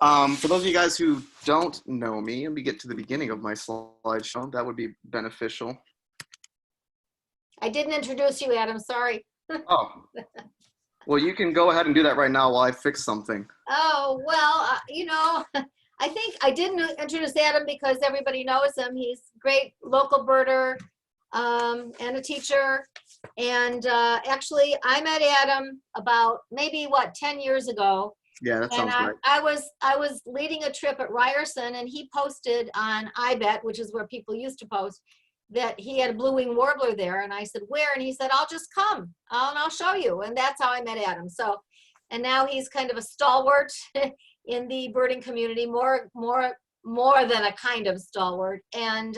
For those of you guys who don't know me, let me get to the beginning of my slideshow. That would be beneficial. I didn't introduce you, Adam. Sorry. Oh, well, you can go ahead and do that right now while I fix something. Oh, well, I think I didn't introduce Adam because everybody knows him. He's a great local birder and a teacher. And actually, I met Adam about maybe 10 years ago. Yeah, that sounds And right. I was leading a trip at Ryerson, and he posted on iBet, which is where people used to post, that he had a blue-winged warbler there. And I said, where? And he said, I'll just come and I'll show you. And that's how I met Adam. So, and now he's kind of a stalwart in the birding community, more than a kind of stalwart. And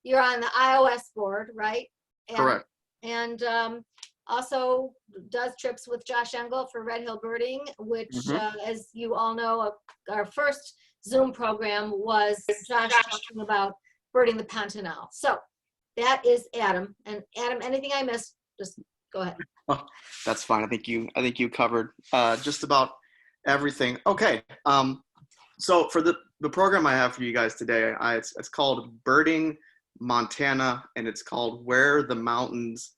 you're on the iOS board, right? Correct. And also does trips with Josh Engel for Red Hill Birding, which, as you all know, our first Zoom program was Josh talking about birding the Pantanal. So that is Adam. And Adam, anything I missed, just go ahead. Oh, that's fine. I think you covered just about everything. Okay. So for the program I have for you guys today, it's called Birding Montana, and it's called Where the Mountains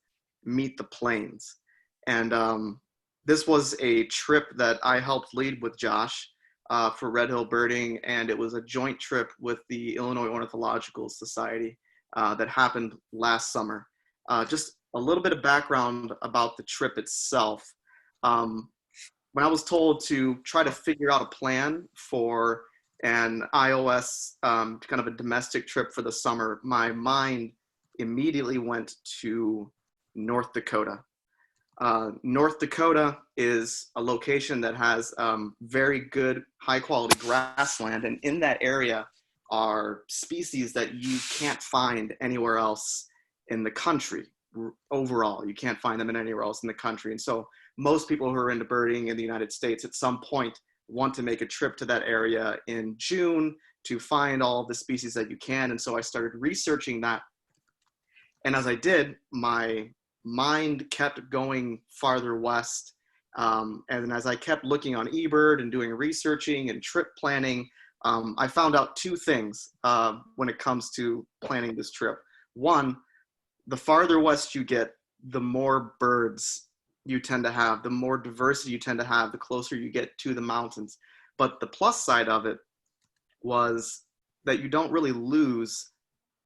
Meet the Plains. And this was a trip that I helped lead with Josh for Red Hill Birding, and it was a joint trip with the Illinois Ornithological Society that happened last summer. Just a little bit of background about the trip itself. When I was told to try to figure out a plan for an iOS kind of a domestic trip for the summer, my mind immediately went to North Dakota. North Dakota is a location that has very good high quality grassland, and in that area are species that you can't find anywhere else in the country. Overall, you can't find them in anywhere else in the country. And so most people who are into birding in the United States at some point want to make a trip to that area in June to find all the species that you can. And so I started researching that. And as I did, my mind kept going farther west. And as I kept looking on eBird and doing researching and trip planning, I found out two things when it comes to planning this trip. One, the farther west you get, the more birds you tend to have, the more diversity you tend to have, the closer you get to the mountains. But the plus side of it was that you don't really lose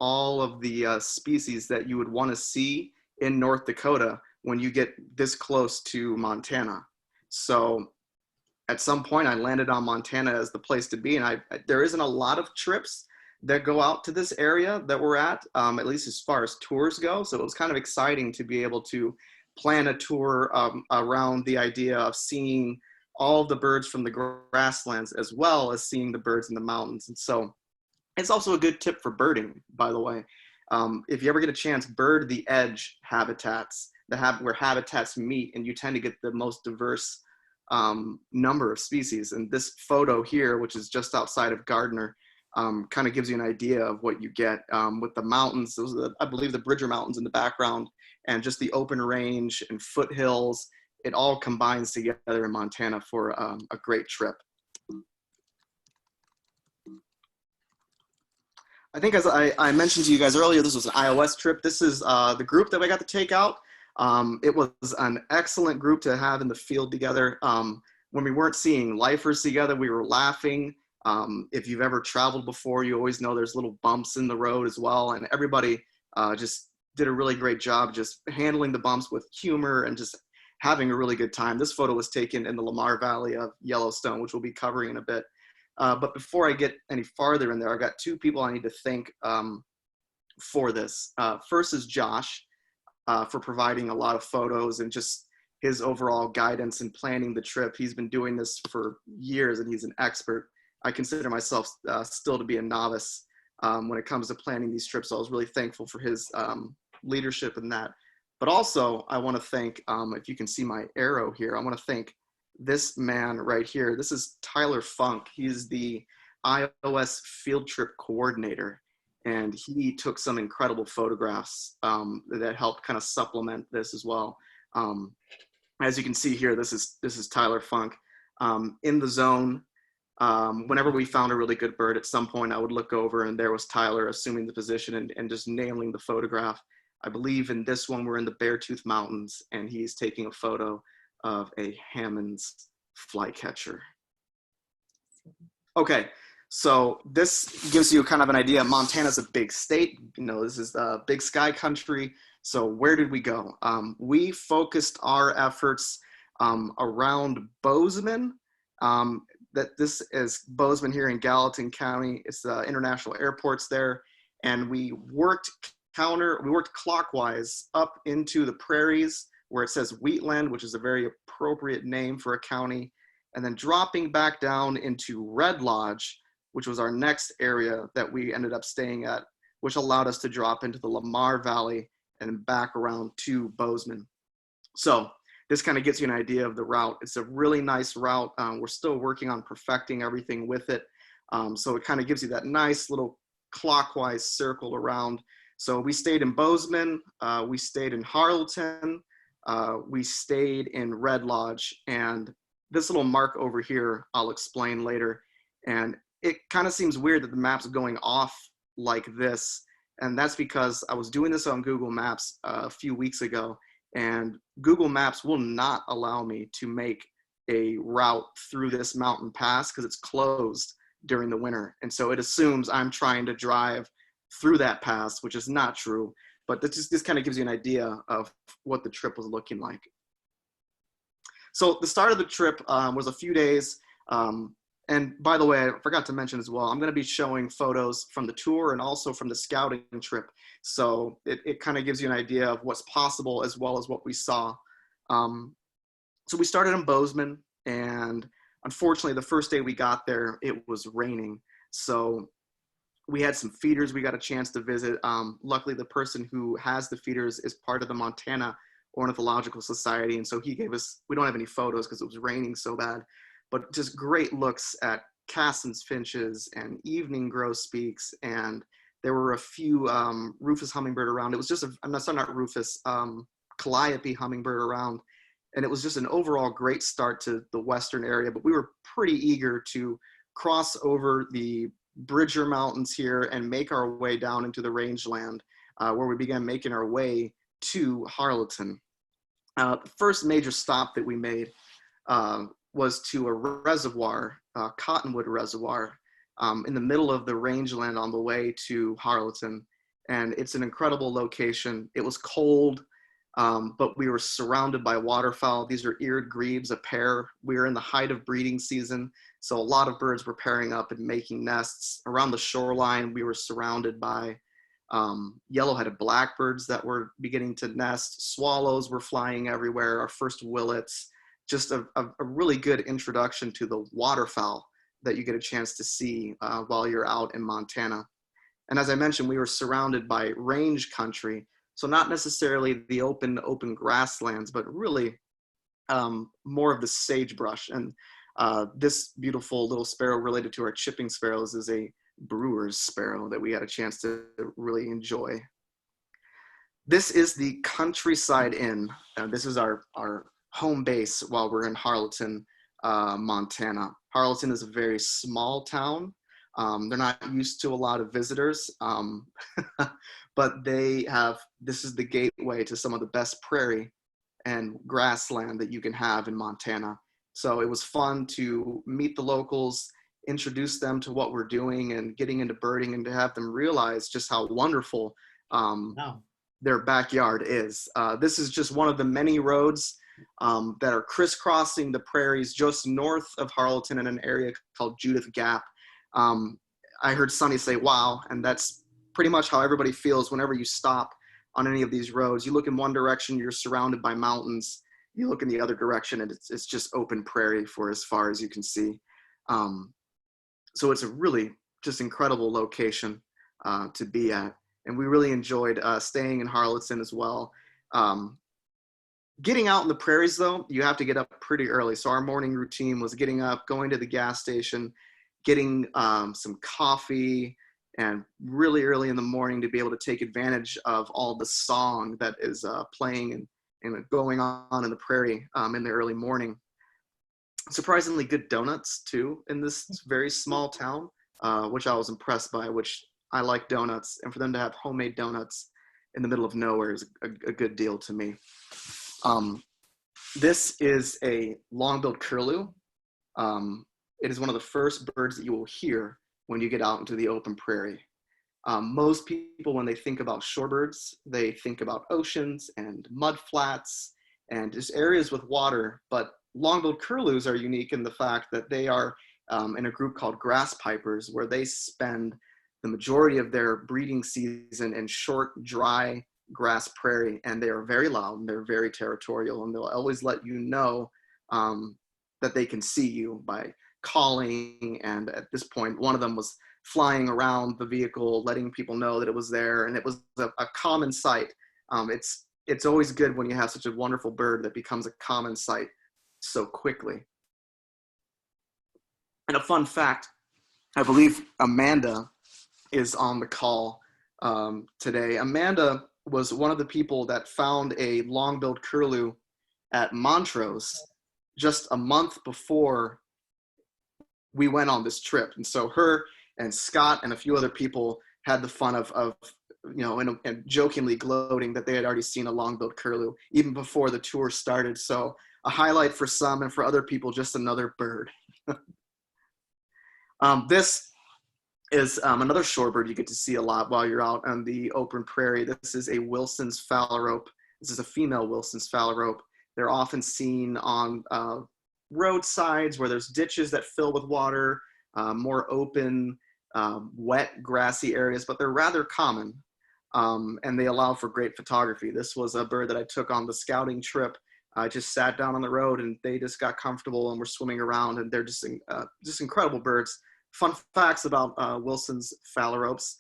all of the species that you would want to see in North Dakota when you get this close to Montana. So at some point I landed on Montana as the place to be, and there isn't a lot of trips that go out to this area that we're at least as far as tours go. So it was kind of exciting to be able to plan a tour around the idea of seeing all of the birds from the grasslands as well as seeing the birds in the mountains. And so it's also a good tip for birding, by the way. If you ever get a chance, bird the edge habitats, where habitats meet, and you tend to get the most diverse number of species. And this photo here, which is just outside of Gardner, kind of gives you an idea of what you get with the mountains. Those are I believe the Bridger Mountains in the background, and just the open range and foothills. It all combines together in Montana for a great trip. I think as I mentioned to you guys earlier, this was an iOS trip. This is the group that we got to take out. It was an excellent group to have in the field together. When we weren't seeing lifers together, we were laughing. If you've ever traveled before, you always know there's little bumps in the road as well. And everybody just did a really great job just handling the bumps with humor and just having a really good time. This photo was taken in the Lamar Valley of Yellowstone, which we'll be covering in a bit. But before I get any farther in there, I've got two people I need to thank for this. First is Josh for providing a lot of photos and just his overall guidance and planning the trip. He's been doing this for years and he's an expert. I consider myself still to be a novice when it comes to planning these trips. So I was really thankful for his leadership in that. But also I want to thank, if you can see my arrow here, I want to thank this man right here. This is Tyler Funk. He's the iOS field trip coordinator, and he took some incredible photographs that helped kind of supplement this as well. As you can see here, this is Tyler Funk in the zone. Whenever we found a really good bird, at some point I would look over and there was Tyler assuming the position and just nailing the photograph. I believe in this one, we're in the Beartooth Mountains and he's taking a photo of a Hammond's flycatcher. Okay, so this gives you kind of an idea. Montana's a big state. You know, this is big sky country. So where did we go? We focused our efforts around Bozeman. This is Bozeman here in Gallatin County. It's international airports there. And we worked clockwise up into the prairies where it says wheatland, which is a very appropriate name for a county. And then dropping back down into Red Lodge, which was our next area that we ended up staying at, which allowed us to drop into the Lamar Valley and back around to Bozeman. So this kind of gets you an idea of the route. It's a really nice route. We're still working on perfecting everything with it. So it kind of gives you that nice little clockwise circle around. So we stayed in Bozeman, we stayed in Harleton, we stayed in Red Lodge, and this little mark over here, I'll explain later. And it kind of seems weird that the map's going off like this. And that's because I was doing this on Google Maps a few weeks ago, and Google Maps will not allow me to make a route through this mountain pass because it's closed during the winter. And so it assumes I'm trying to drive through that pass, which is not true. But this kind of gives you an idea of what the trip was looking like. So the start of the trip was a few days. And by the way, I forgot to mention as well, I'm going to be showing photos from the tour and also from the scouting trip. So it kind of gives you an idea of what's possible as well as what we saw. So we started in Bozeman, and unfortunately, the first day we got there, it was raining. So we had some feeders we got a chance to visit. Luckily, the person who has the feeders is part of the Montana Ornithological Society. And so he gave us, we don't have any photos because it was raining so bad, but just great looks at Cassin's finches and evening grosbeaks. And there were a few Rufous hummingbird around. It was just, not Rufous, Calliope hummingbird around. And it was just an overall great start to the western area, but we were pretty eager to cross over the Bridger Mountains here and make our way down into the rangeland where we began making our way to Harleton. The first major stop that we made was to a reservoir, Cottonwood Reservoir, in the middle of the rangeland on the way to Harleton. And it's an incredible location. It was cold, but we were surrounded by waterfowl. These are eared grebes, a pair. We were in the height of breeding season, so a lot of birds were pairing up and making nests. Around the shoreline, we were surrounded by yellow-headed blackbirds that were beginning to nest. Swallows were flying everywhere, our first willets. Just a really good introduction to the waterfowl that you get a chance to see while you're out in Montana. And as I mentioned, we were surrounded by range country, so not necessarily the open grasslands, but really more of the sagebrush. And this beautiful little sparrow related to our chipping sparrows is a brewer's sparrow that we had a chance to really enjoy. This is the Countryside Inn. This is our home base while we're in Harleton, Montana. Harleton is a very small town. They're not used to a lot of visitors, but this is the gateway to some of the best prairie and grassland that you can have in Montana. So it was fun to meet the locals, introduce them to what we're doing and getting into birding, and to have them realize just how wonderful their backyard is. This is just one of the many roads that are crisscrossing the prairies just north of Harleton in an area called Judith Gap. I heard Sonny say, wow, and that's pretty much how everybody feels whenever you stop on any of these roads. You look in one direction, you're surrounded by mountains. You look in the other direction, and it's just open prairie for as far as you can see. So it's a really just incredible location to be at. And we really enjoyed staying in Harleton as well. Getting out in the prairies, though, you have to get up pretty early. So our morning routine was getting up, going to the gas station, getting some coffee, and really early in the morning to be able to take advantage of all the song that is playing and going on in the prairie in the early morning. surprisingly good donuts too in this very small town, which I was impressed by, which I like donuts. And for them to have homemade donuts in the middle of nowhere is a good deal to me. This is a long-billed curlew. It is one of the first birds that you will hear when you get out into the open prairie. Most people, when they think about shorebirds, they think about oceans and mud flats and just areas with water. But long-billed curlews are unique in the fact that they are in a group called grass pipers, where they spend the majority of their breeding season in short, dry grass prairie, and they are very loud and they're very territorial, and they'll always let you know that they can see you by calling. And at this point, one of them was flying around the vehicle, letting people know that it was there, and it was a common sight. It's always good when you have such a wonderful bird that becomes a common sight so quickly. And a fun fact, I believe Amanda is on the call today. Amanda was one of the people that found a long-billed curlew at Montrose just a month before we went on this trip. And so her and Scott and a few other people had the fun of and jokingly gloating that they had already seen a long-billed curlew even before the tour started. So a highlight for some, and for other people, just another bird. This is another shorebird you get to see a lot while you're out on the open prairie. This is a Wilson's phalarope. This is a female Wilson's phalarope. They're often seen on roadsides where there's ditches that fill with water, more open, wet, grassy areas, but they're rather common, and they allow for great photography. This was a bird that I took on the scouting trip. I just sat down on the road and they just got comfortable and were swimming around, and they're just incredible birds. Fun facts about Wilson's phalaropes.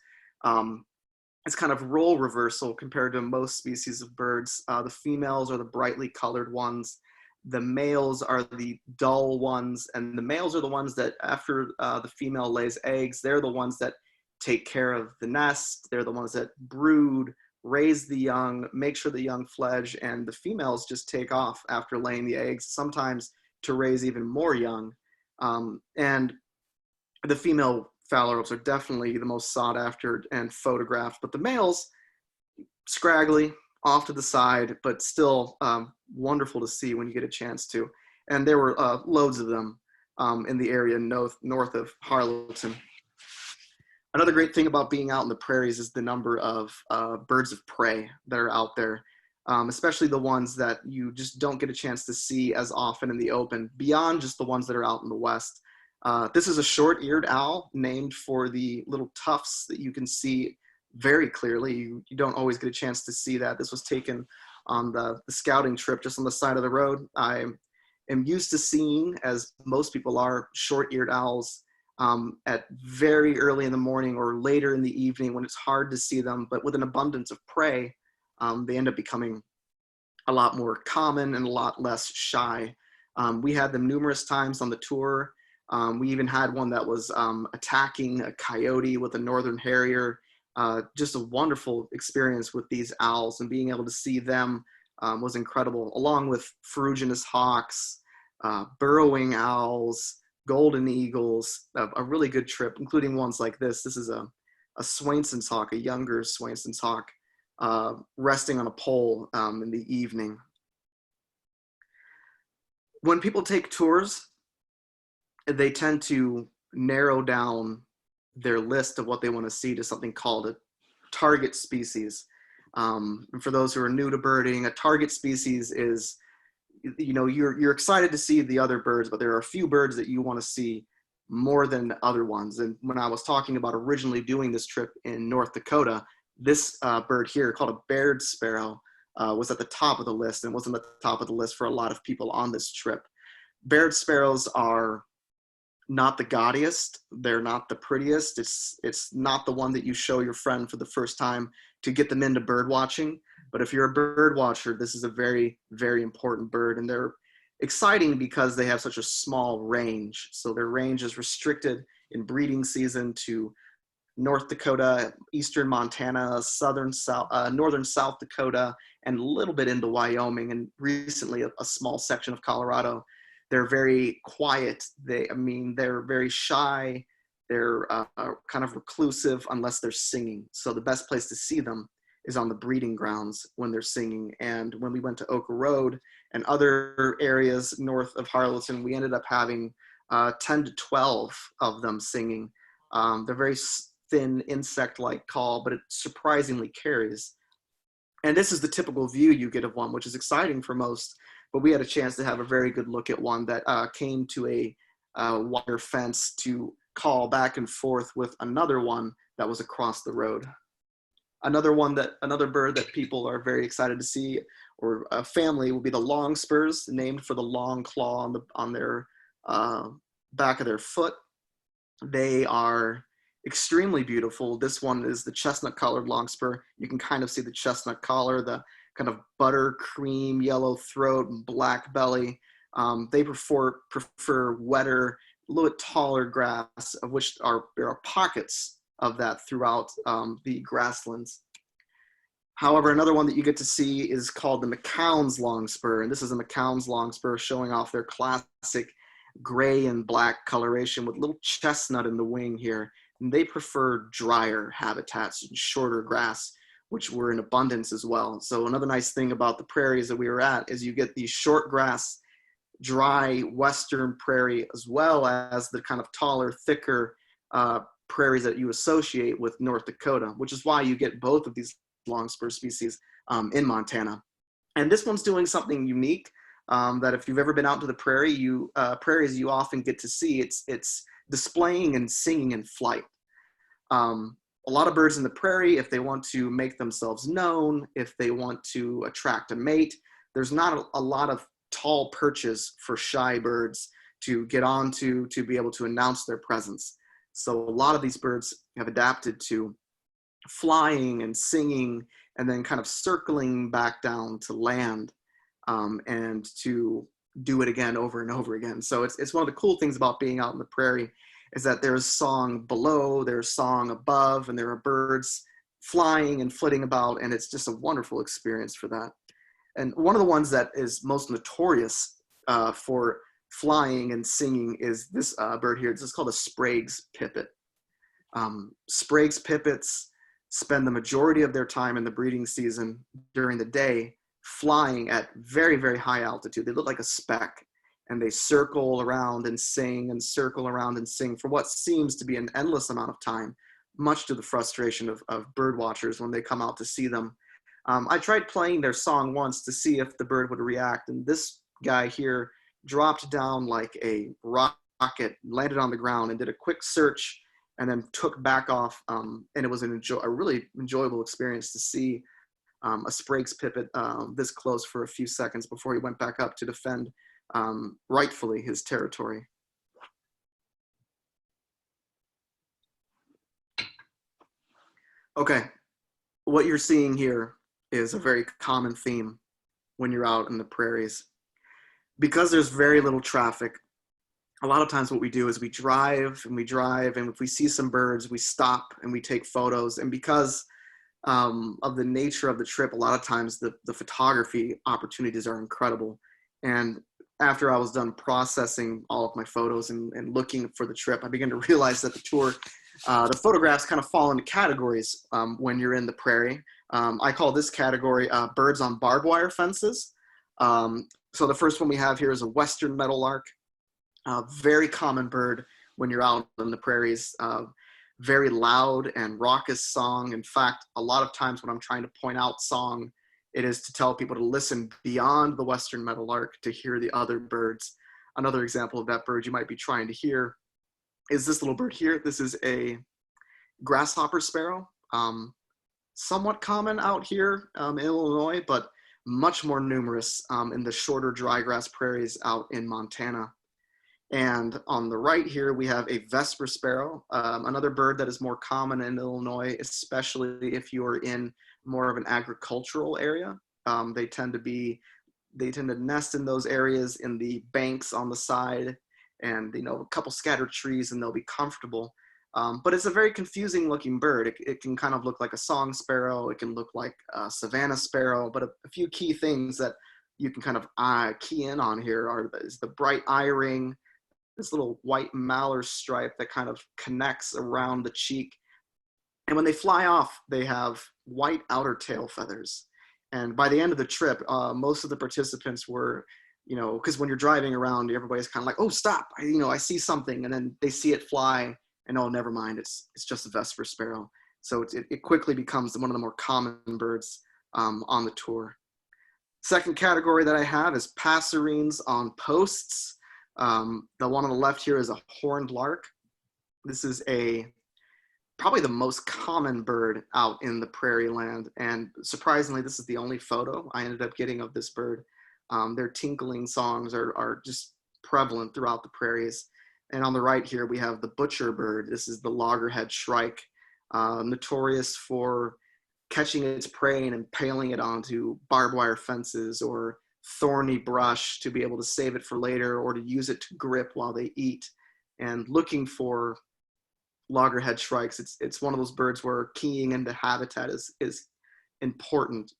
It's kind of role reversal compared to most species of birds. The females are the brightly colored ones. The males are the dull ones, and the males are the ones that after the female lays eggs, they're the ones that take care of the nest. They're the ones that brood, raise the young, make sure the young fledge, and the females just take off after laying the eggs, sometimes to raise even more young. And the female phalaropes are definitely the most sought after and photographed, but the males, scraggly, off to the side, but still wonderful to see when you get a chance to. And there were loads of them in the area north of Harleton. Another great thing about being out in the prairies is the number of birds of prey that are out there, especially the ones that you just don't get a chance to see as often in the open, beyond just the ones that are out in the west. This is a short-eared owl named for the little tufts that you can see very clearly. You don't always get a chance to see that. This was taken on the scouting trip just on the side of the road. I am used to seeing, as most people are, short-eared owls at very early in the morning or later in the evening when it's hard to see them, but with an abundance of prey, they end up becoming a lot more common and a lot less shy. We had them numerous times on the tour. We even had one that was attacking a coyote with a northern harrier. Just a wonderful experience with these owls, and being able to see them was incredible, along with ferruginous hawks, burrowing owls, golden eagles. A really good trip, including ones like this. This is a Swainson's hawk, a younger Swainson's hawk, resting on a pole in the evening. When people take tours, they tend to narrow down their list of what they want to see to something called a target species. And for those who are new to birding, a target species is, you're excited to see the other birds, but there are a few birds that you want to see more than other ones. And when I was talking about originally doing this trip in North Dakota, this bird here, called a Baird sparrow, was at the top of the list, and wasn't at the top of the list for a lot of people on this trip. Baird sparrows are not the gaudiest, they're not the prettiest, it's not the one that you show your friend for the first time to get them into bird watching. But if you're a bird watcher, this is a very, very important bird, and they're exciting because they have such a small range. So their range is restricted in breeding season to North Dakota, eastern Montana, northern South Dakota, and a little bit into Wyoming, and recently a small section of Colorado. They're very quiet. They're very shy. They're kind of reclusive unless they're singing. So the best place to see them is on the breeding grounds when they're singing. And when we went to Oka Road and other areas north of Harleton, we ended up having 10 to 12 of them singing. They're very thin insect-like call, but it surprisingly carries. And this is the typical view you get of one, which is exciting for most, but we had a chance to have a very good look at one that came to a wire fence to call back and forth with another one that was across the road. Another bird that people are very excited to see, or a family, will be the Longspurs, named for the long claw on their back of their foot. They are extremely beautiful. This one is the chestnut-collared Longspur. You can kind of see the chestnut collar, the kind of buttercream yellow throat and black belly. They prefer wetter, a little bit taller grass, of which there are pockets of that throughout the grasslands. However, another one that you get to see is called the McCown's Longspur, and this is a McCown's Longspur showing off their classic gray and black coloration with little chestnut in the wing here. And they prefer drier habitats and shorter grass, which were in abundance as well. So another nice thing about the prairies that we were at is you get these short grass, dry western prairie, as well as the kind of taller, thicker prairies that you associate with North Dakota, which is why you get both of these longspur species in Montana. And this one's doing something unique that if you've ever been out to the prairies, you often get to see. It's displaying and singing in flight. A lot of birds in the prairie, if they want to make themselves known, if they want to attract a mate, there's not a lot of tall perches for shy birds to get onto to be able to announce their presence. So a lot of these birds have adapted to flying and singing and then kind of circling back down to land and to do it again over and over again. So it's one of the cool things about being out in the prairie is that there's song below, there's song above, and there are birds flying and flitting about, and it's just a wonderful experience for that. And one of the ones that is most notorious for flying and singing is this bird here. This is called a Sprague's Pipit. Sprague's Pipits spend the majority of their time in the breeding season during the day flying at very, very high altitude. They look like a speck, and they circle around and sing and circle around and sing for what seems to be an endless amount of time, much to the frustration of bird watchers when they come out to see them. I tried playing their song once to see if the bird would react, and this guy here dropped down like a rocket, landed on the ground, and did a quick search, and then took back off. And it was a really enjoyable experience to see a Sprague's Pipit this close for a few seconds before he went back up to defend rightfully his territory. Okay, what you're seeing here is a very common theme when you're out in the prairies. Because there's very little traffic, a lot of times what we do is we drive, and if we see some birds, we stop and we take photos. And because of the nature of the trip, a lot of times the photography opportunities are incredible. And after I was done processing all of my photos and looking for the trip, I began to realize that the photographs kind of fall into categories when you're in the prairie. I call this category birds on barbed wire fences. So the first one we have here is a western meadowlark, very common bird when you're out in the prairies, very loud and raucous song. In fact, a lot of times when I'm trying to point out song, it is to tell people to listen beyond the western meadowlark to hear the other birds. Another example of that bird you might be trying to hear is this little bird here. This is a grasshopper sparrow, somewhat common out here in Illinois, but much more numerous in the shorter dry grass prairies out in Montana. And on the right here, we have a vesper sparrow, another bird that is more common in Illinois, especially if you are in more of an agricultural area. They tend to nest in those areas in the banks on the side, and a couple scattered trees, and they'll be comfortable. But it's a very confusing looking bird. It can kind of look like a song sparrow. It can look like a savanna sparrow, but a few key things that you can kind of key in on here is the bright eye ring, this little white malar stripe that kind of connects around the cheek. And when they fly off, they have white outer tail feathers. And by the end of the trip, most of the participants were, because when you're driving around, everybody's kind of like, oh, stop, I see something. And then they see it fly, and oh, never mind, it's just a Vesper sparrow. So it quickly becomes one of the more common birds on the tour. Second category that I have is passerines on posts. The one on the left here is a horned lark. This is probably the most common bird out in the prairie land. And surprisingly, this is the only photo I ended up getting of this bird. Their tinkling songs are just prevalent throughout the prairies. And on the right here, we have the butcher bird. This is the loggerhead shrike, notorious for catching its prey and impaling it onto barbed wire fences or thorny brush to be able to save it for later or to use it to grip while they eat. And looking for loggerhead shrikes, it's one of those birds where keying into habitat is important.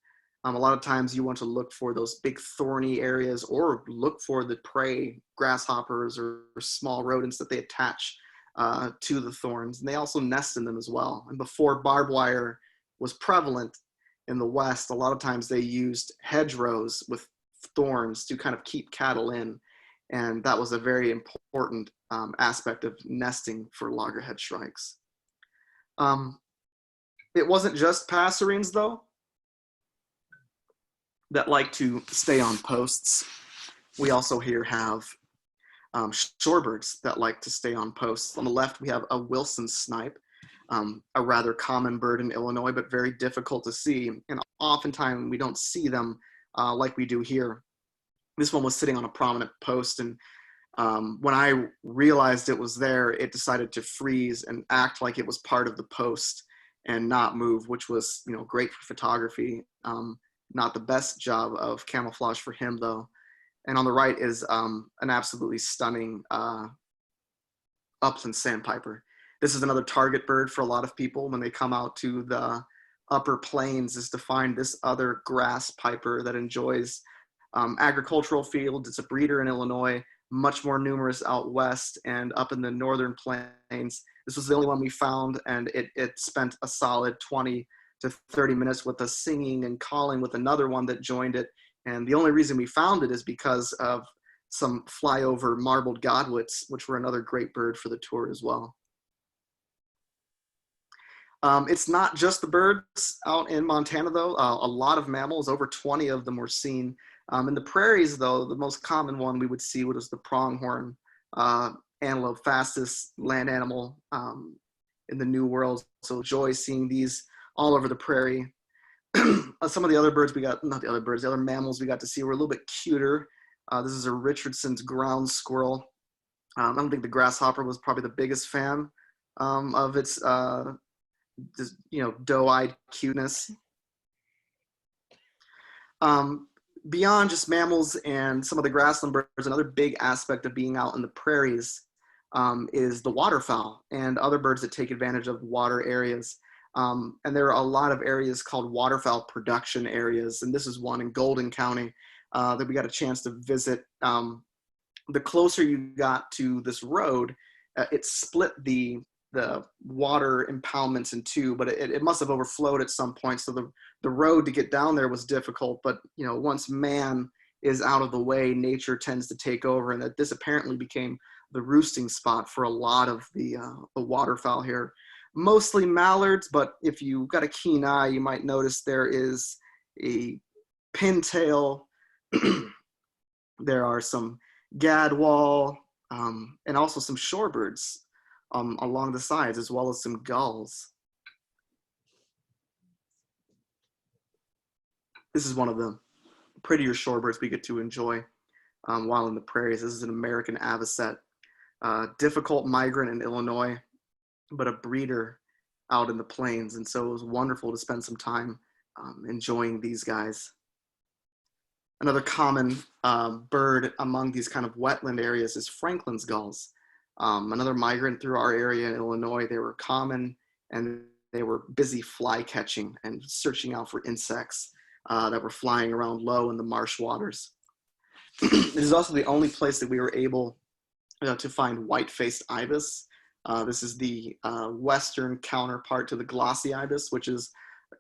A lot of times you want to look for those big thorny areas or look for the prey, grasshoppers or small rodents that they attach to the thorns. And they also nest in them as well. And before barbed wire was prevalent in the West, a lot of times they used hedgerows with thorns to kind of keep cattle in. And that was a very important aspect of nesting for loggerhead shrikes. It wasn't just passerines, though, that like to stay on posts. We also here have shorebirds that like to stay on posts. On the left, we have a Wilson snipe, a rather common bird in Illinois, but very difficult to see. And oftentimes we don't see them like we do here. This one was sitting on a prominent post, and when I realized it was there, it decided to freeze and act like it was part of the post and not move, which was, great for photography. Not the best job of camouflage for him, though. And on the right is an absolutely stunning upland sandpiper. This is another target bird for a lot of people when they come out to the upper plains, is to find this other grass piper that enjoys agricultural fields. It's a breeder in Illinois, much more numerous out west and up in the northern plains. This was the only one we found, and it spent a solid 20 to 30 minutes with us singing and calling with another one that joined it. And the only reason we found it is because of some flyover marbled godwits, which were another great bird for the tour as well. It's not just the birds out in Montana, though. A lot of mammals, over 20 of them were seen. In the prairies, though, the most common one we would see was the pronghorn antelope, fastest land animal in the New World. So joy seeing these all over the prairie. Some of the other birds we got, the other mammals we got to see were a little bit cuter. This is a Richardson's ground squirrel. I don't think the grasshopper was probably the biggest fan of its doe-eyed cuteness. Beyond just mammals and some of the grassland birds, another big aspect of being out in the prairies is the waterfowl and other birds that take advantage of water areas. And there are a lot of areas called waterfowl production areas, and this is one in Golden County that we got a chance to visit. The closer you got to this road, it split the water impoundments in two, but it must have overflowed at some point. So the road to get down there was difficult, but once man is out of the way, nature tends to take over, and that this apparently became the roosting spot for a lot of the waterfowl here. Mostly mallards, but if you've got a keen eye, you might notice there is a pintail. There are some gadwall and also some shorebirds along the sides, as well as some gulls. This is one of the prettier shorebirds we get to enjoy while in the prairies. This is an American avocet, difficult migrant in Illinois, but a breeder out in the plains. And so it was wonderful to spend some time enjoying these guys. Another common bird among these kind of wetland areas is Franklin's gulls. Another migrant through our area in Illinois. They were common and they were busy fly catching and searching out for insects that were flying around low in the marsh waters. It is also the only place that we were able to find white-faced ibis. This is the western counterpart to the glossy ibis, which is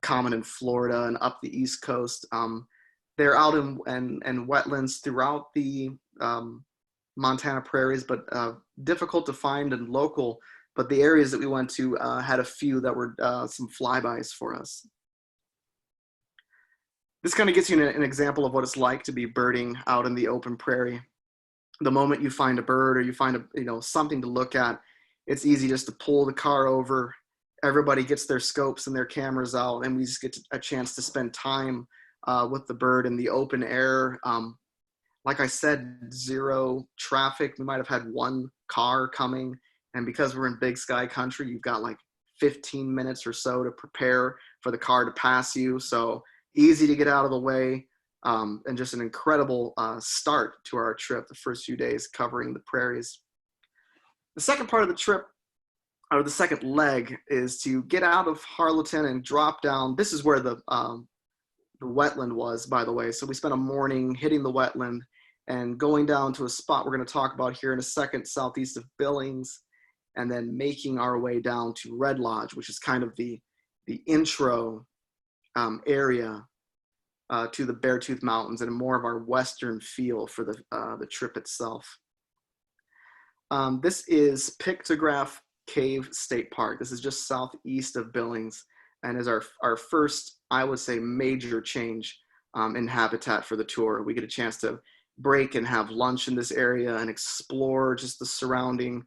common in Florida and up the East Coast. They're out in wetlands throughout the Montana prairies, but difficult to find and local. But the areas that we went to had a few that were some flybys for us. This kind of gets you an example of what it's like to be birding out in the open prairie. The moment you find a bird or you find something to look at, it's easy just to pull the car over. Everybody gets their scopes and their cameras out, and we just get a chance to spend time with the bird in the open air. Like I said, zero traffic. We might have had one car coming, and because we're in big sky country, you've got like 15 minutes or so to prepare for the car to pass you. So easy to get out of the way, and just an incredible start to our trip, the first few days covering the prairies. The second part of the trip, or the second leg, is to get out of Harleton and drop down. This is where the wetland was, by the way. So we spent a morning hitting the wetland and going down to a spot we're going to talk about here in a second, southeast of Billings, and then making our way down to Red Lodge, which is kind of the intro area to the Beartooth Mountains and more of our western feel for the trip itself. This is Pictograph Cave State Park. This is just southeast of Billings and is our first, I would say, major change in habitat for the tour. We get a chance to break and have lunch in this area and explore just the surrounding.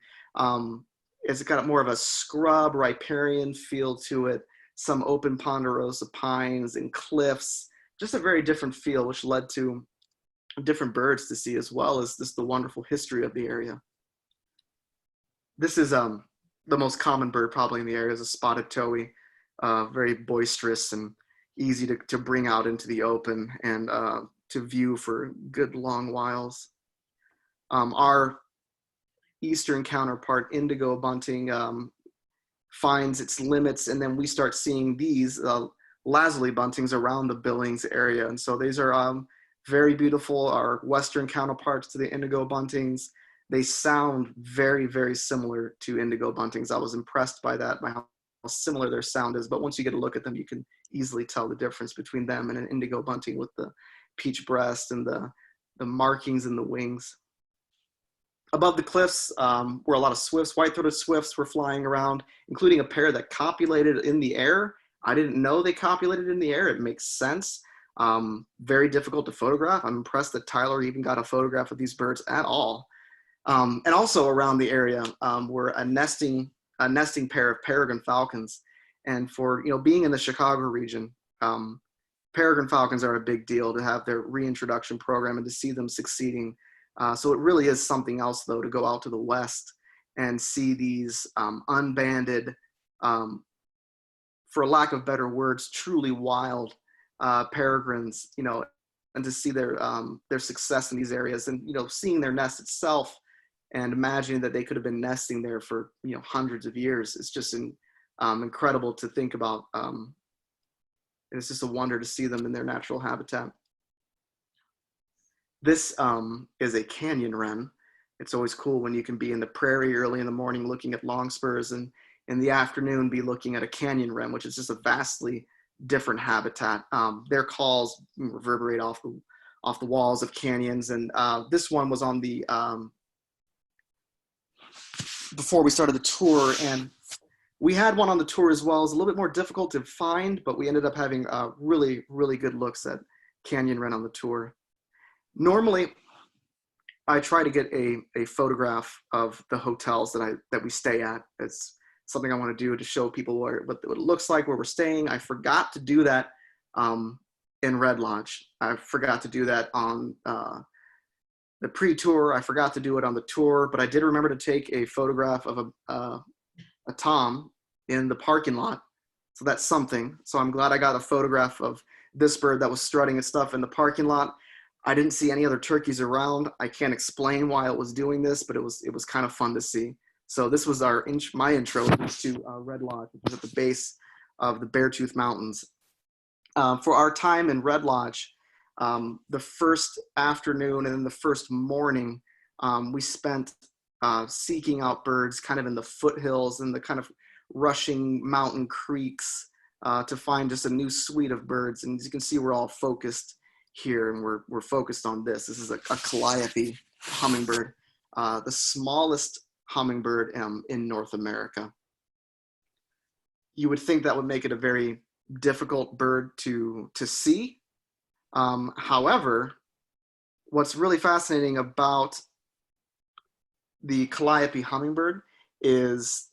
It's got more of a scrub riparian feel to it, some open ponderosa pines and cliffs, just a very different feel, which led to different birds to see, as well as just the wonderful history of the area. This is the most common bird probably in the area, is a spotted towhee, very boisterous and easy to bring out into the open and to view for good long whiles. Our eastern counterpart, indigo bunting, finds its limits, and then we start seeing these lazuli buntings around the Billings area. And so these are very beautiful, our western counterparts to the indigo buntings. They sound very, very similar to indigo buntings. I was impressed by that, by how similar their sound is. But once you get a look at them, you can easily tell the difference between them and an indigo bunting with the peach breast and the markings in the wings. Above the cliffs were a lot of swifts, white-throated swifts were flying around, including a pair that copulated in the air. I didn't know they copulated in the air. It makes sense. Very difficult to photograph. I'm impressed that Tyler even got a photograph of these birds at all. And also around the area were a nesting pair of peregrine falcons. And for being in the Chicago region, peregrine falcons are a big deal to have their reintroduction program and to see them succeeding. So it really is something else, though, to go out to the west and see these unbanded, for lack of better words, truly wild peregrines, and to see their success in these areas, and seeing their nest itself and imagining that they could have been nesting there for hundreds of years. It's just incredible to think about. And it's just a wonder to see them in their natural habitat. This is a canyon wren. It's always cool when you can be in the prairie early in the morning looking at longspurs, and in the afternoon be looking at a canyon wren, which is just a vastly different habitat. Their calls reverberate off the walls of canyons, and this one was on the before we started the tour, and we had one on the tour as well. It was a little bit more difficult to find, but we ended up having really, really good looks at canyon wren on the tour. Normally, I try to get a photograph of the hotels that we stay at. It's something I want to do to show people what it looks like, where we're staying. I forgot to do that in Red Lodge. I forgot to do that on the pre-tour. I forgot to do it on the tour, but I did remember to take a photograph of a tom in the parking lot. So that's something. So I'm glad I got a photograph of this bird that was strutting its stuff in the parking lot. I didn't see any other turkeys around. I can't explain why it was doing this, but it was kind of fun to see. So this was my intro to Red Lodge, which is at the base of the Beartooth Mountains. For our time in Red Lodge, the first afternoon and then the first morning, we spent seeking out birds kind of in the foothills and the kind of rushing mountain creeks to find just a new suite of birds. And as you can see, we're all focused here, and we're focused on this. This is a calliope hummingbird, the smallest hummingbird in North America. You would think that would make it a very difficult bird to see. However, what's really fascinating about the calliope hummingbird is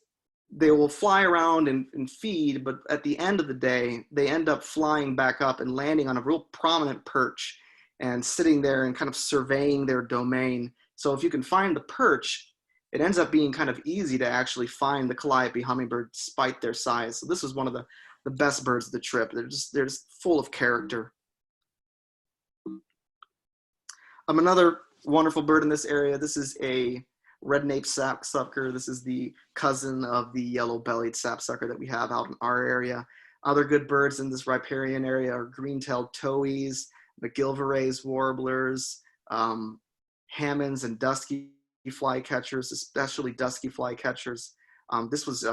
they will fly around and feed, but at the end of the day, they end up flying back up and landing on a real prominent perch and sitting there and kind of surveying their domain. So if you can find the perch, it ends up being kind of easy to actually find the calliope hummingbird despite their size. So this was one of the best birds of the trip. They're just full of character. Another wonderful bird in this area, this is a red-naped sapsucker. This is the cousin of the yellow-bellied sapsucker that we have out in our area. Other good birds in this riparian area are green-tailed towhees, McGillivray's warblers, Hammonds and dusky flycatchers, especially dusky flycatchers. This was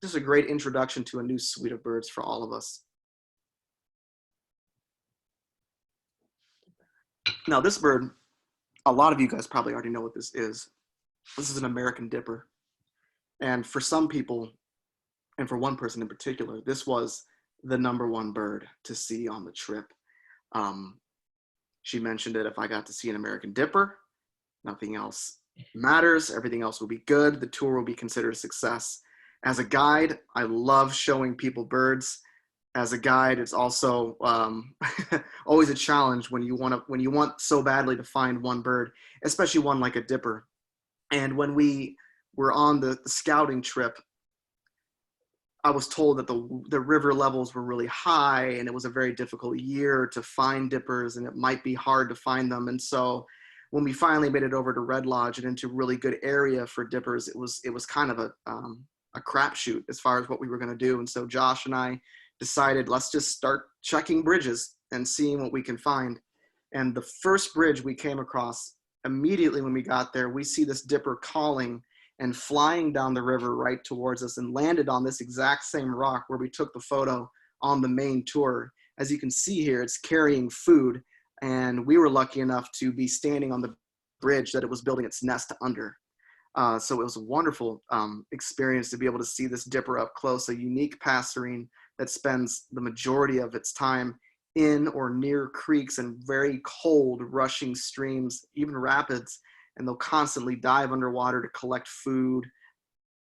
just a great introduction to a new suite of birds for all of us. Now this bird, a lot of you guys probably already know what this is. This is an American dipper. And for some people, and for one person in particular, this was the #1 bird to see on the trip. She mentioned it, if I got to see an American dipper, nothing else matters, everything else will be good, the tour will be considered a success. As a guide, I love showing people birds. As a guide, it's also always a challenge when you want so badly to find one bird, especially one like a dipper. And when we were on the scouting trip, I was told that the river levels were really high and it was a very difficult year to find dippers and it might be hard to find them. And so when we finally made it over to Red Lodge and into a really good area for dippers, it was kind of a crapshoot as far as what we were going to do. And so Josh and I decided, let's just start checking bridges and seeing what we can find. And the first bridge we came across, immediately when we got there, we see this dipper calling and flying down the river right towards us and landed on this exact same rock where we took the photo on the main tour. As you can see here, it's carrying food, and we were lucky enough to be standing on the bridge that it was building its nest under. So it was a wonderful experience to be able to see this dipper up close, a unique passerine that spends the majority of its time in or near creeks and very cold rushing streams, even rapids, and they'll constantly dive underwater to collect food.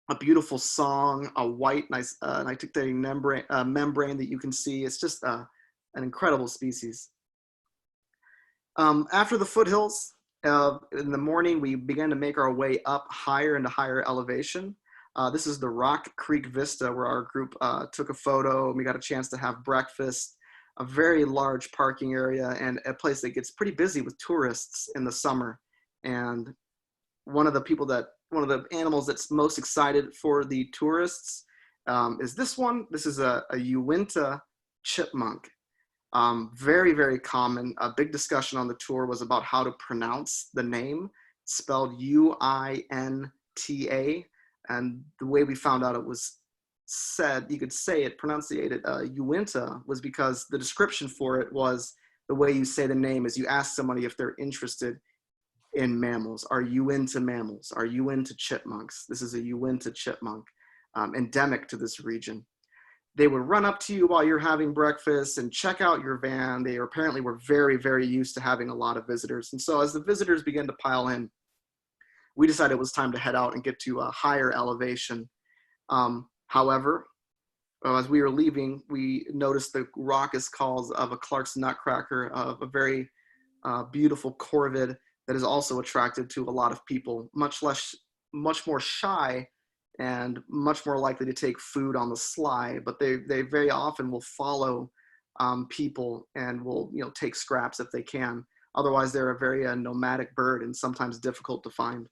A beautiful song, a white, nice nitrate membrane that you can see. It's just an incredible species. After the foothills, in the morning, we began to make our way up higher into higher elevation. This is the Rock Creek Vista where our group took a photo and we got a chance to have breakfast, a very large parking area and a place that gets pretty busy with tourists in the summer. And one of the animals that's most excited for the tourists is this one. This is a Uinta chipmunk. Very, very common. A big discussion on the tour was about how to pronounce the name, spelled Uinta. And the way we found out it was said, you could say it, pronunciated Uinta, was because the description for it was the way you say the name is you ask somebody if they're interested in mammals. Are you into mammals? Are you into chipmunks? This is a Uinta chipmunk, endemic to this region. They would run up to you while you're having breakfast and check out your van. They apparently were very, very used to having a lot of visitors. And so as the visitors began to pile in, we decided it was time to head out and get to a higher elevation. However, as we were leaving, we noticed the raucous calls of a Clark's Nutcracker, of a very beautiful corvid that is also attracted to a lot of people, much more shy and much more likely to take food on the sly, but they very often will follow people and will take scraps if they can. Otherwise, they're a very nomadic bird and sometimes difficult to find.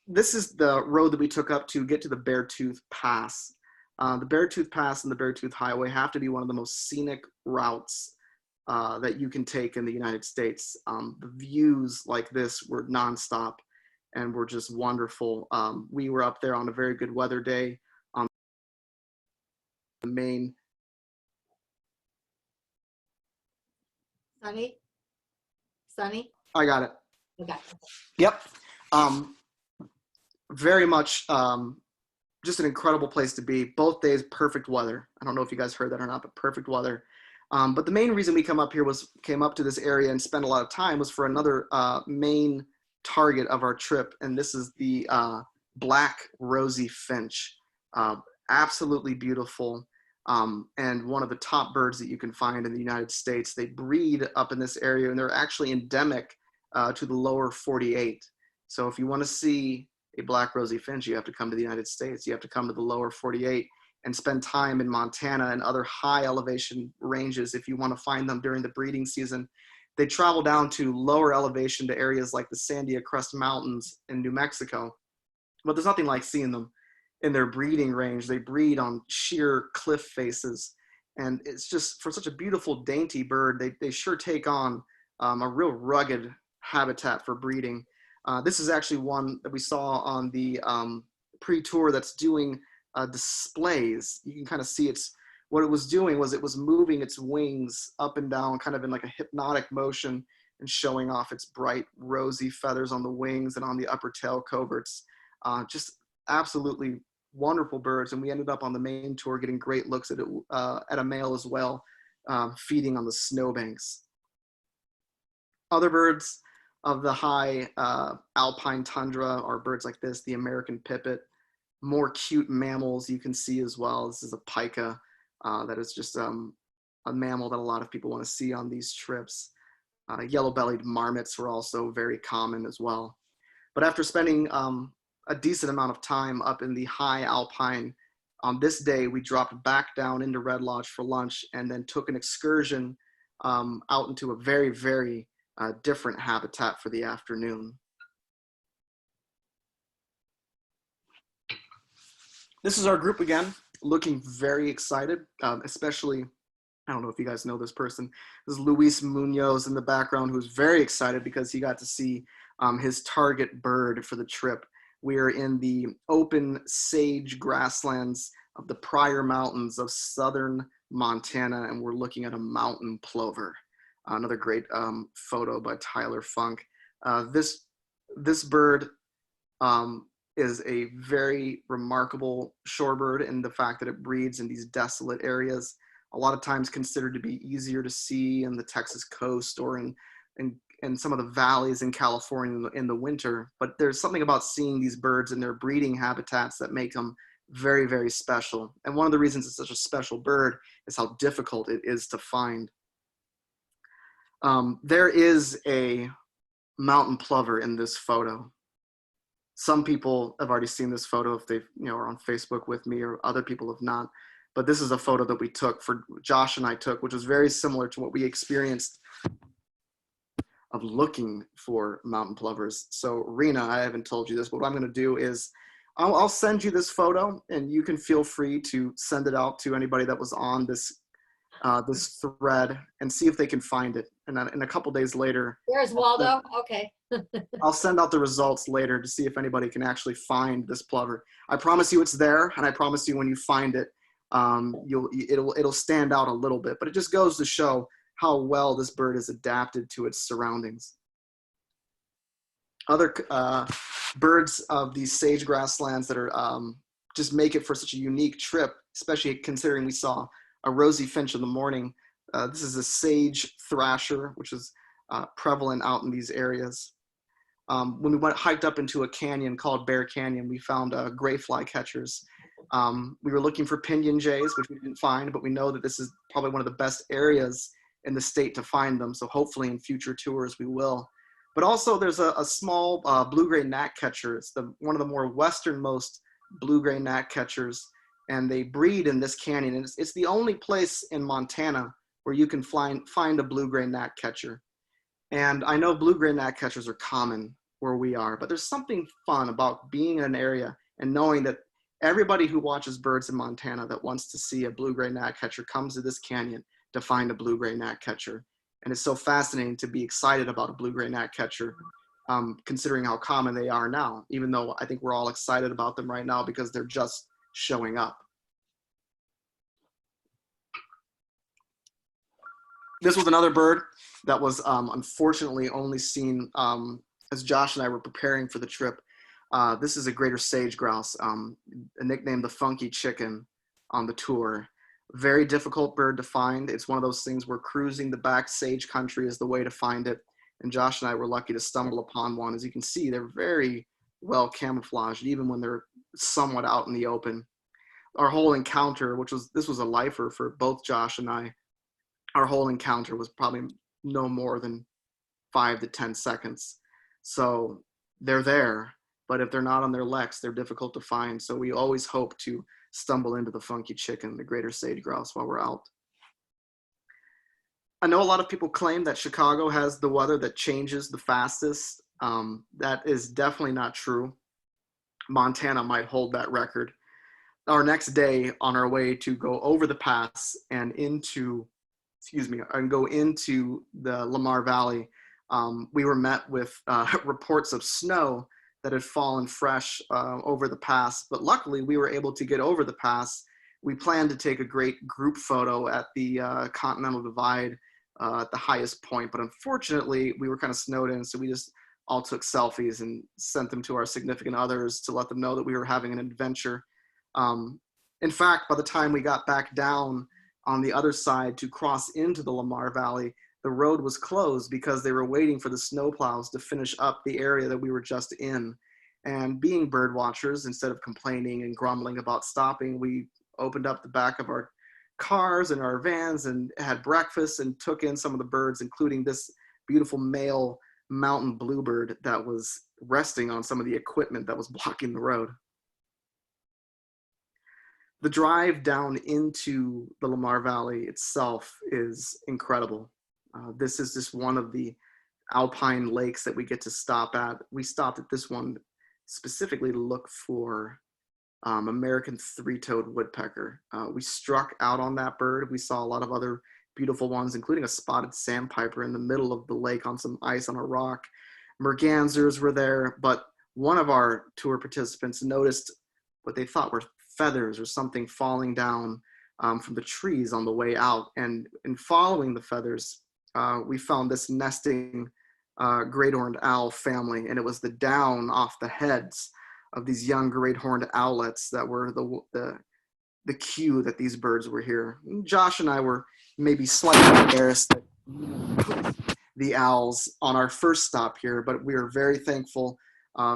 This is the road that we took up to get to the Beartooth Pass. The Beartooth Pass and the Beartooth Highway have to be one of the most scenic routes that you can take in the United States. The views like this were nonstop and were just wonderful. We were up there on a very good weather day on the main. Sunny? I got it. Okay. Yep. Very much just an incredible place to be. Both days, perfect weather. I don't know if you guys heard that or not, but perfect weather. But the main reason we came up to this area and spent a lot of time was for another main target of our trip, and this is the Black Rosy Finch. Absolutely beautiful, and one of the top birds that you can find in the United States. They breed up in this area, and they're actually endemic to the lower 48. So if you want to see a Black Rosy Finch, you have to come to the United States. You have to come to the lower 48 and spend time in Montana and other high elevation ranges if you want to find them during the breeding season. They travel down to lower elevation to areas like the Sandia Crest Mountains in New Mexico, but there's nothing like seeing them in their breeding range. They breed on sheer cliff faces, and it's just, for such a beautiful, dainty bird, they sure take on a real rugged habitat for breeding. This is actually one that we saw on the pre-tour that's doing displays. You can kind of see what it was doing was it was moving its wings up and down kind of in like a hypnotic motion and showing off its bright rosy feathers on the wings and on the upper tail coverts. Just absolutely wonderful birds, and we ended up on the main tour getting great looks at it, at a male as well, feeding on the snowbanks. Other birds of the high alpine tundra are birds like this, the American pipit. More cute mammals you can see as well. This is a pika that is just a mammal that a lot of people want to see on these trips. Yellow-bellied marmots were also very common as well. But after spending a decent amount of time up in the high alpine, on this day we dropped back down into Red Lodge for lunch and then took an excursion out into a very, very different habitat for the afternoon. This is our group again, looking very excited, especially, I don't know if you guys know this person. This is Luis Munoz in the background, who's very excited because he got to see his target bird for the trip. We are in the open sage grasslands of the Prairie Mountains of southern Montana, and we're looking at a mountain plover. Another great photo by Tyler Funk. This bird is a very remarkable shorebird in the fact that it breeds in these desolate areas, a lot of times considered to be easier to see in the Texas coast or in some of the valleys in California in the winter. But there's something about seeing these birds in their breeding habitats that make them very, very special. And one of the reasons it's such a special bird is how difficult it is to find. There is a mountain plover in this photo. Some people have already seen this photo if they are on Facebook with me, or other people have not. But this is a photo that we took, Josh and I took, which was very similar to what we experienced of looking for mountain plovers. So Rena, I haven't told you this, but what I'm going to do is I'll send you this photo, and you can feel free to send it out to anybody that was on this thread and see if they can find it. And then in a couple days later, Where's Waldo? Okay. I'll send out the results later to see if anybody can actually find this plover. I promise you it's there, and I promise you when you find it, it'll stand out a little bit. But it just goes to show how well this bird is adapted to its surroundings. Other birds of these sage grasslands that are just make it for such a unique trip, especially considering we saw a rosy finch in the morning. This is a sage thrasher, which is prevalent out in these areas. When we hiked up into a canyon called Bear Canyon, we found gray flycatchers. We were looking for pinion jays, which we didn't find, but we know that this is probably one of the best areas in the state to find them. So hopefully in future tours we will. But also there's a small blue-gray gnatcatcher. It's one of the more westernmost blue-gray gnatcatchers, and they breed in this canyon. And it's the only place in Montana where you can find a blue-gray gnatcatcher. And I know blue-gray gnatcatchers are common where we are, but there's something fun about being in an area and knowing that everybody who watches birds in Montana that wants to see a blue-gray gnatcatcher comes to this canyon to find a blue-gray gnatcatcher. And it's so fascinating to be excited about a blue-gray gnatcatcher, considering how common they are now, even though I think we're all excited about them right now because they're just showing up. This was another bird that was unfortunately only seen as Josh and I were preparing for the trip. This is a greater sage grouse, nicknamed the funky chicken on the tour. Very difficult bird to find. It's one of those things where cruising the back sage country is the way to find it. And Josh and I were lucky to stumble upon one. As you can see, they're very well camouflaged, even when they're somewhat out in the open. Our whole encounter, this was a lifer for both Josh and I, our whole encounter was probably no more than 5 to 10 seconds. So they're there, but if they're not on their leks, they're difficult to find. So we always hope to stumble into the funky chicken, the greater sage grouse, while we're out. I know a lot of people claim that Chicago has the weather that changes the fastest. That is definitely not true. Montana might hold that record. Our next day on our way to go over the pass and go into the Lamar Valley, we were met with reports of snow that had fallen fresh over the pass. But luckily, we were able to get over the pass. We planned to take a great group photo at the Continental Divide at the highest point. But unfortunately, we were kind of snowed in, so we just all took selfies and sent them to our significant others to let them know that we were having an adventure. In fact, by the time we got back down on the other side to cross into the Lamar Valley, the road was closed because they were waiting for the snowplows to finish up the area that we were just in. And being bird watchers, instead of complaining and grumbling about stopping, we opened up the back of our cars and our vans and had breakfast and took in some of the birds, including this beautiful male mountain bluebird that was resting on some of the equipment that was blocking the road. The drive down into the Lamar Valley itself is incredible. This is just one of the alpine lakes that we get to stop at. We stopped at this one specifically to look for American three-toed woodpecker. We struck out on that bird. We saw a lot of other beautiful ones, including a spotted sandpiper in the middle of the lake on some ice on a rock. Mergansers were there, but one of our tour participants noticed what they thought were feathers or something falling down from the trees on the way out. And in following the feathers, we found this nesting great horned owl family, and it was the down off the heads of these young great horned owlets that were the cue that these birds were here. And Josh and I were maybe slightly embarrassed that the owls on our first stop here, but we are very thankful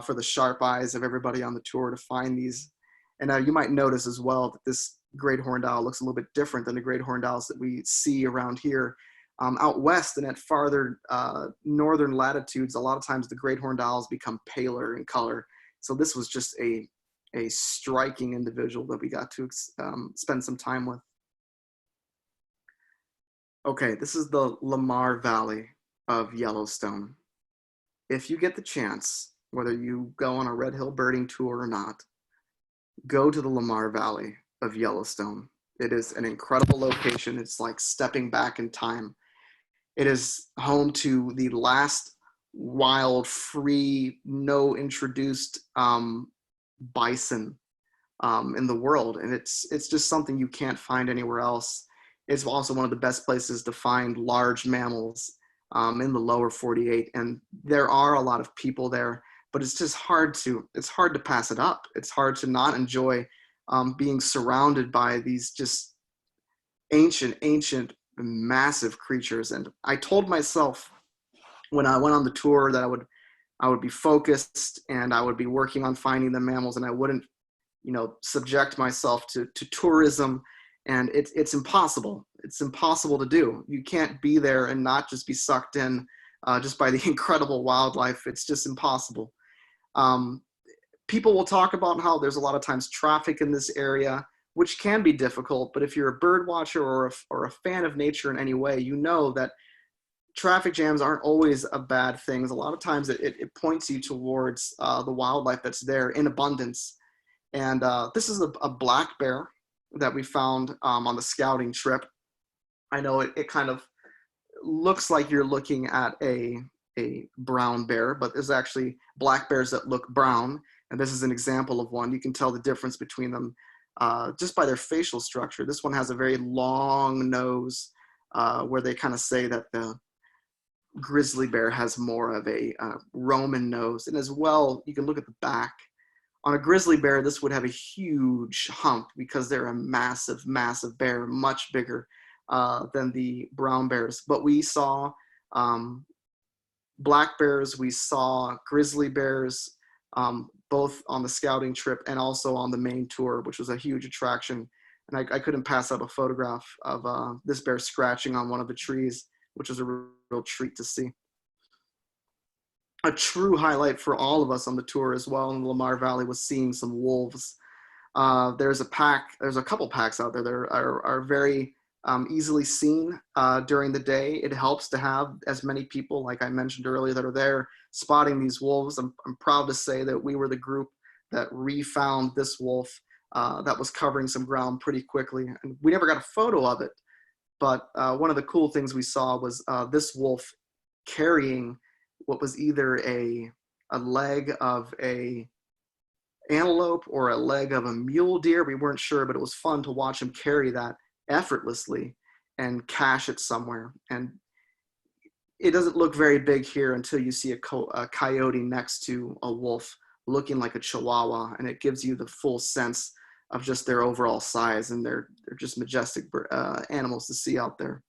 for the sharp eyes of everybody on the tour to find these. And you might notice as well that this great horned owl looks a little bit different than the great horned owls that we see around here. Out west and at farther northern latitudes, a lot of times the great horned owls become paler in color. So this was just a striking individual that we got to spend some time with. Okay, this is the Lamar Valley of Yellowstone. If you get the chance, whether you go on a Red Hill birding tour or not, go to the Lamar Valley of Yellowstone. It is an incredible location. It's like stepping back in time. It is home to the last wild, free, no introduced bison in the world. And it's just something you can't find anywhere else. It's also one of the best places to find large mammals in the lower 48. And there are a lot of people there, but it's just hard to pass it up. It's hard to not enjoy being surrounded by these just ancient, massive creatures. And I told myself when I went on the tour that I would be focused and I would be working on finding the mammals, and I wouldn't, subject myself to tourism. And it's impossible. It's impossible to do. You can't be there and not just be sucked in just by the incredible wildlife. It's just impossible. People will talk about how there's a lot of times traffic in this area, which can be difficult. But if you're a bird watcher or a fan of nature in any way, you know that traffic jams aren't always a bad thing. A lot of times it points you towards the wildlife that's there in abundance. And this is a black bear that we found on the scouting trip. I know it kind of looks like you're looking at a brown bear, but there's actually black bears that look brown. And this is an example of one. You can tell the difference between them just by their facial structure. This one has a very long nose, where they kind of say that the grizzly bear has more of a Roman nose. And as well, you can look at the back. On a grizzly bear, this would have a huge hump because they're a massive, massive bear, much bigger than the brown bears. But we saw black bears, we saw grizzly bears, both on the scouting trip and also on the main tour, which was a huge attraction. And I couldn't pass up a photograph of this bear scratching on one of the trees, which was a real treat to see. A true highlight for all of us on the tour as well in the Lamar Valley was seeing some wolves. There's a couple packs out there that are very easily seen during the day. It helps to have as many people, like I mentioned earlier, that are there spotting these wolves. I'm proud to say that we were the group that refound this wolf that was covering some ground pretty quickly. And we never got a photo of it, but one of the cool things we saw was this wolf carrying what was either a leg of a antelope or a leg of a mule deer. We weren't sure, but it was fun to watch him carry that effortlessly and cache it somewhere. And it doesn't look very big here until you see a coyote next to a wolf looking like a chihuahua, and it gives you the full sense of just their overall size, and they're just majestic animals to see out there.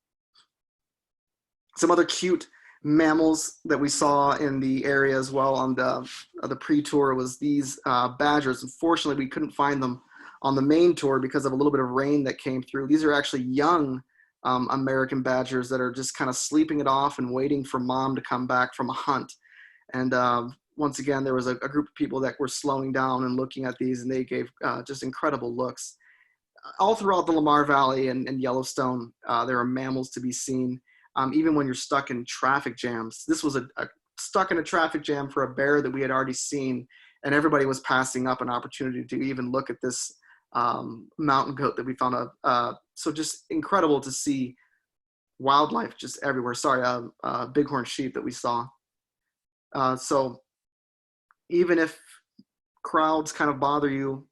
Some other cute mammals that we saw in the area as well on the pre-tour was these badgers. Unfortunately, we couldn't find them on the main tour because of a little bit of rain that came through. These are actually young American badgers that are just kind of sleeping it off and waiting for mom to come back from a hunt. And once again, there was a group of people that were slowing down and looking at these, and they gave just incredible looks. All throughout the Lamar Valley and Yellowstone, there are mammals to be seen. Even when you're stuck in traffic jams. This was a stuck in a traffic jam for a bear that we had already seen, and everybody was passing up an opportunity to even look at this mountain goat that we found. So just incredible to see wildlife just everywhere. Sorry, bighorn sheep that we saw. So even if crowds kind of bother you,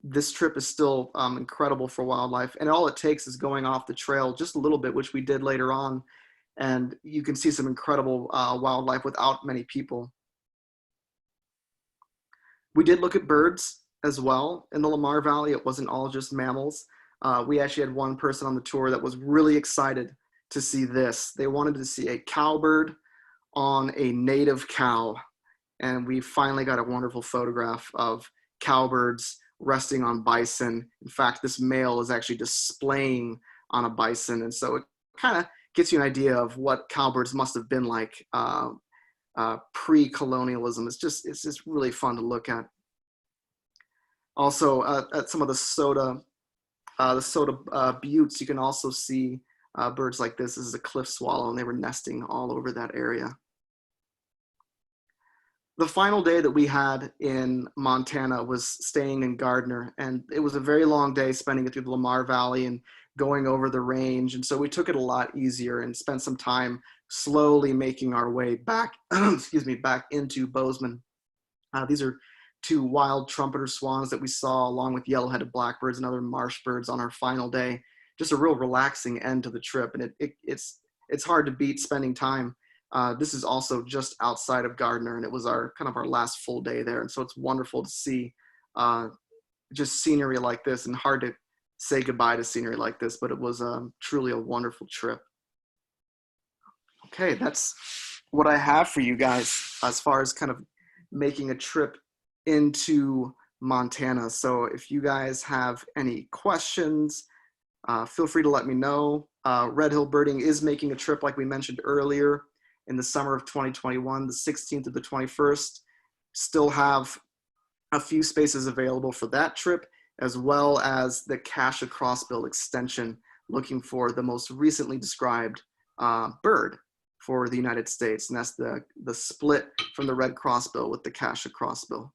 this trip is still incredible for wildlife. And all it takes is going off the trail just a little bit, which we did later on. And you can see some incredible wildlife without many people. We did look at birds as well in the Lamar Valley. It wasn't all just mammals. We actually had one person on the tour that was really excited to see this. They wanted to see a cowbird on a native cow. And we finally got a wonderful photograph of cowbirds resting on bison. In fact, this male is actually displaying on a bison. And so it kind of gets you an idea of what cowbirds must have been like pre-colonialism. It's just really fun to look at. Also, at some of the soda buttes, you can also see birds like this. This is a cliff swallow, and they were nesting all over that area. The final day that we had in Montana was staying in Gardner, and it was a very long day spending it through the Lamar Valley and going over the range. And so we took it a lot easier and spent some time slowly making our way back, back into Bozeman. These are two wild trumpeter swans that we saw along with yellow-headed blackbirds and other marsh birds on our final day. Just a real relaxing end to the trip. And it's hard to beat spending time. This is also just outside of Gardner, and it was our kind of our last full day there. And so it's wonderful to see just scenery like this, and hard to say goodbye to scenery like this, but it was truly a wonderful trip. Okay, that's what I have for you guys as far as kind of making a trip into Montana. So if you guys have any questions, feel free to let me know. Red Hill Birding is making a trip, like we mentioned earlier, in the summer of 2021, the 16th to the 21st. Still have a few spaces available for that trip, as well as the Cassia Crossbill extension, looking for the most recently described bird for the United States. And that's the split from the red crossbill with the Cassia Crossbill.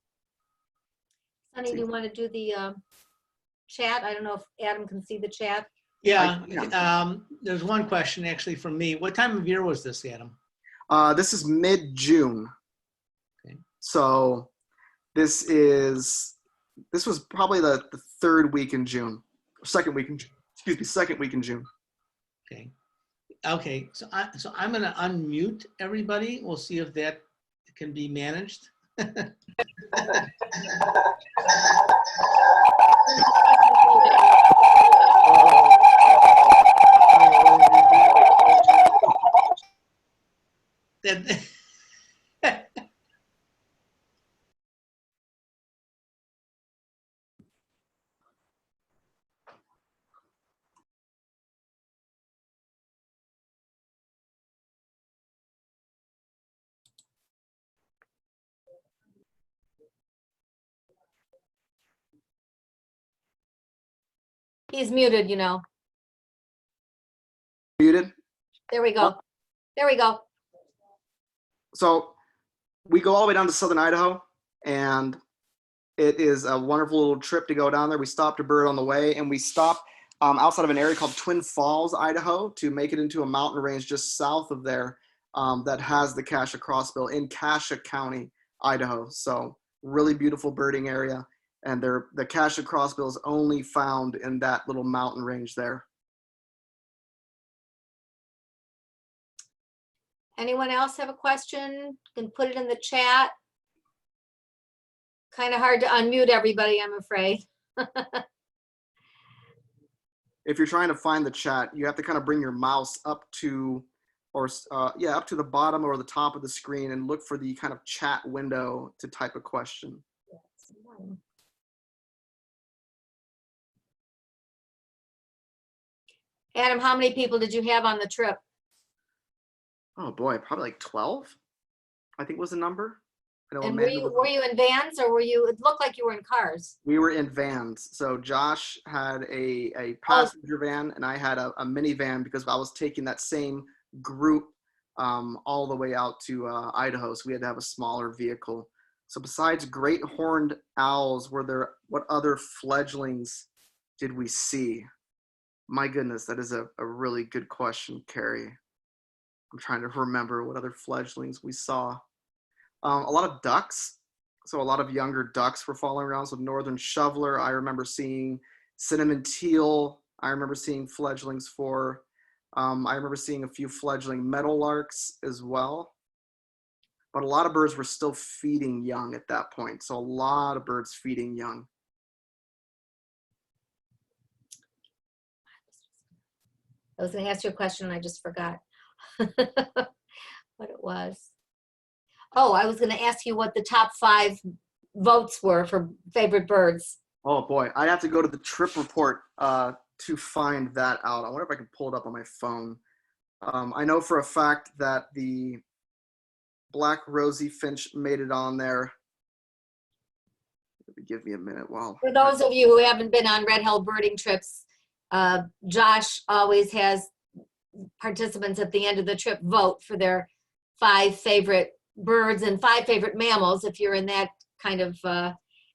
Honey, do you want to do the chat? I don't know if Adam can see the chat. Yeah, there's one question actually from me. What time of year was this, Adam? This is mid-June. Okay. So this was probably the third week in June, or second week in June. Excuse me, second week in June. Okay. Okay. So I'm going to unmute everybody. We'll see if that can be managed. He's muted, you know. Muted. There we go. There we go. So we go all the way down to southern Idaho, and it is a wonderful little trip to go down there. We stopped a bird on the way, and we stopped outside of an area called Twin Falls, Idaho, to make it into a mountain range just south of there that has the Cassia crossbill in Cassia County, Idaho. So really beautiful birding area, and the Cassia crossbill is only found in that little mountain range there. Anyone else have a question? Can put it in the chat. Kind of hard to unmute everybody, I'm afraid. If you're trying to find the chat, you have to kind of bring your mouse up to, up to the bottom or the top of the screen and look for the kind of chat window to type a question. Adam, how many people did you have on the trip? Oh boy, probably like 12, I think was the number. And were you in vans, or were you, it looked like you were in cars? We were in vans. So Josh had a passenger van, and I had a minivan because I was taking that same group all the way out to Idaho. So we had to have a smaller vehicle. So besides great horned owls, what other fledglings did we see? My goodness, that is a really good question, Carrie. I'm trying to remember what other fledglings we saw. A lot of ducks. So a lot of younger ducks were following around. So northern shoveler, I remember seeing cinnamon teal. I remember seeing fledglings for. I remember seeing a few fledgling meadowlarks as well. But a lot of birds were still feeding young at that point. So a lot of birds feeding young. I was going to ask you a question and I just forgot what it was. Oh, I was going to ask you what the top 5 votes were for favorite birds. Oh boy, I'd have to go to the trip report to find that out. I wonder if I can pull it up on my phone. I know for a fact that the Black Rosy Finch made it on there. Give me a minute. Wow. For those of you who haven't been on Red Hill birding trips, Josh always has participants at the end of the trip vote for their 5 favorite birds and 5 favorite mammals, if you're in that kind of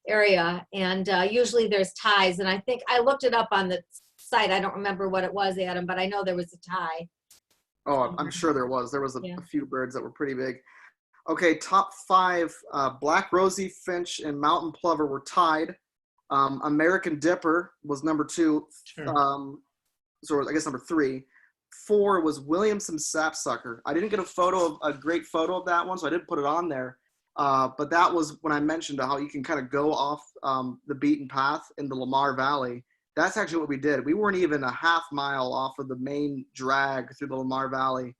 area. And usually there's ties. And I think I looked it up on the site. I don't remember what it was, Adam, but I know there was a tie. Oh, I'm sure there was. There was a few birds that were pretty big. Okay, top 5, Black Rosy Finch and Mountain Plover were tied. American Dipper was number 2. Sure. So I guess number 3. 4 was Williamson Sapsucker. I didn't get a great photo of that one, so I didn't put it on there. But that was when I mentioned how you can kind of go off the beaten path in the Lamar Valley. That's actually what we did. We weren't even a half mile off of the main drag through the Lamar Valley.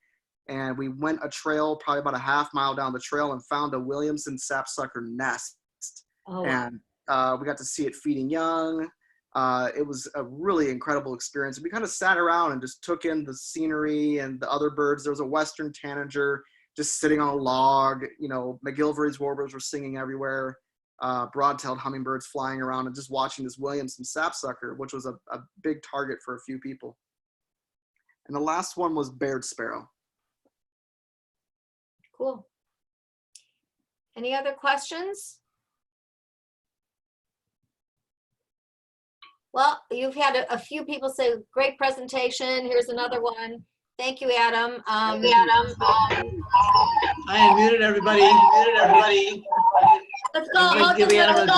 And we went a trail, probably about a half mile down the trail, and found a Williamson Sapsucker nest. Oh. And we got to see it feeding young. It was a really incredible experience. We kind of sat around and just took in the scenery and the other birds. There was a western tanager just sitting on a log. You know, McGilvery's warblers were singing everywhere. Broad-tailed hummingbirds flying around, and just watching this Williamson Sapsucker, which was a big target for a few people. And the last one was Baird sparrow. Cool. Any other questions? Well, you've had a few people say, great presentation. Here's another one. Thank you, Adam. I unmuted everybody. Let's go. Everybody give Adam a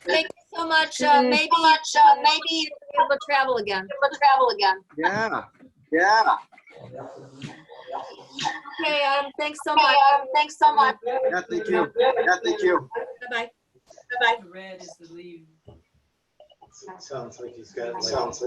Thank you so much. Maybe we'll be able to travel again. Yeah. Okay, Adam, thanks so much. Yeah, thank you. Bye-bye. The red is the lead. Sounds like he's got.